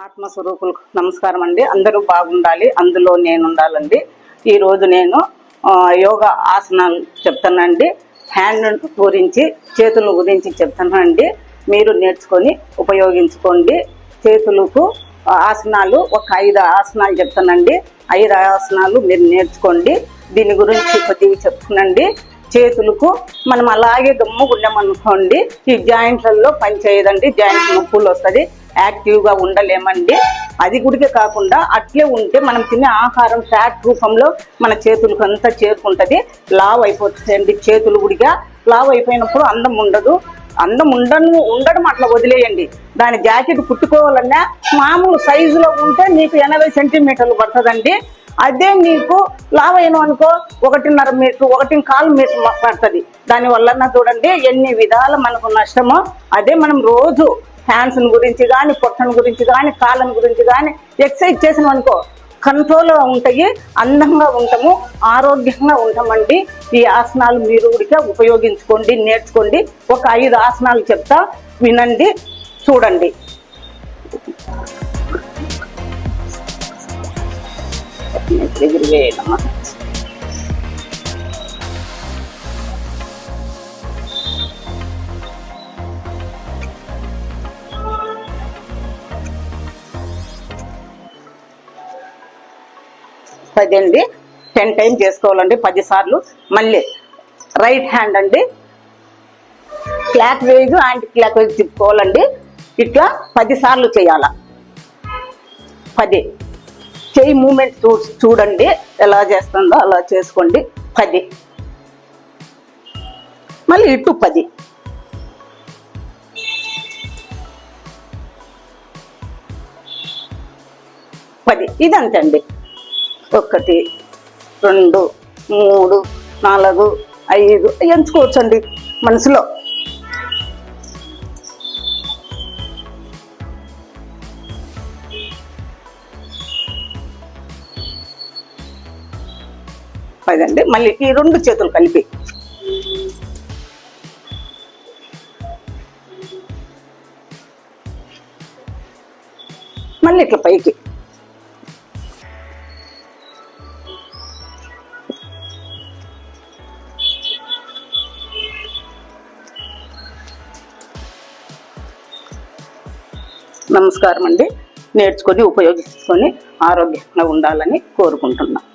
ఆత్మస్వరూపులకు నమస్కారం అండి. అందరూ బాగుండాలి, అందులో నేను ఉండాలండి. ఈరోజు నేను యోగా ఆసనాలు చెప్తానండి. హ్యాండ్ గురించి, చేతుల గురించి చెప్తానండి. మీరు నేర్చుకొని ఉపయోగించుకోండి. చేతులకు ఆసనాలు ఒక 5 ఆసనాలు చెప్తానండి. 5 ఆసనాలు మీరు నేర్చుకోండి. దీని గురించి కొద్దిగా చెప్తానండి. చేతులకు మనం అలాగే గమ్ముగుండామనుకోండి, ఈ జాయింట్లలో పని చేయదండి. జాయింట్ నొప్పులు వస్తుంది, యాక్టివ్గా ఉండలేమండి. అది గుడికే కాకుండా అట్లే ఉంటే మనం తినే ఆహారం ఫ్యాట్ రూపంలో మన చేతులకు అంతా చేరుకుంటుంది, లావ్ అయిపోతుందండి. చేతులు గుడిగా లావ్ అయిపోయినప్పుడు అందం ఉండదు. అందం ఉండడం అట్లా వదిలేయండి. దాని జాకెట్ కుట్టుకోవాలన్నా మామూలు సైజులో ఉంటే నీకు 80 సెంటీమీటర్లు పడుతుందండి. అదే నీకు లావ్ అయిన అనుకో 1.5 మీటర్ 1.25 మీటర్ పడుతుంది. దానివల్ల చూడండి ఎన్ని విధాల మనకు నష్టమో. అదే మనం రోజు హ్యాండ్స్ గురించి కానీ, పొట్టను గురించి కానీ, కాళ్ళను గురించి కానీ ఎక్సర్సైజ్ చేసినాం అనుకో కంట్రోల్గా ఉంటాయి, అందంగా ఉంటాము, ఆరోగ్యంగా ఉంటామండి. ఈ ఆసనాలు మీరు కూడా ఉపయోగించుకోండి, నేర్చుకోండి. ఒక 5 ఆసనాలు చెప్తా, వినండి, చూడండి. పదండి 10 టైమ్స్ చేసుకోవాలండి, 10 సార్లు. మళ్ళీ రైట్ హ్యాండ్ అండి clockwise anticlockwise తిప్పుకోవాలండి. ఇట్లా 10 సార్లు చేయాల. 10 చెయ్యి మూమెంట్ చూడండి ఎలా చేస్తుందో అలా చేసుకోండి. 10 మళ్ళీ ఇటు 10 ఇదంతండి. 1 2 3 4 5 ఎంచుకోవచ్చండి మనసులో. అదండి. మళ్ళీ ఈ 2 చేతులు కలిపి మళ్ళీ ఇట్లా పైకి. నమస్కారం అండి. నేర్చుకొని ఉపయోగించుకొని ఆరోగ్యంగా ఉండాలని కోరుకుంటున్నాను.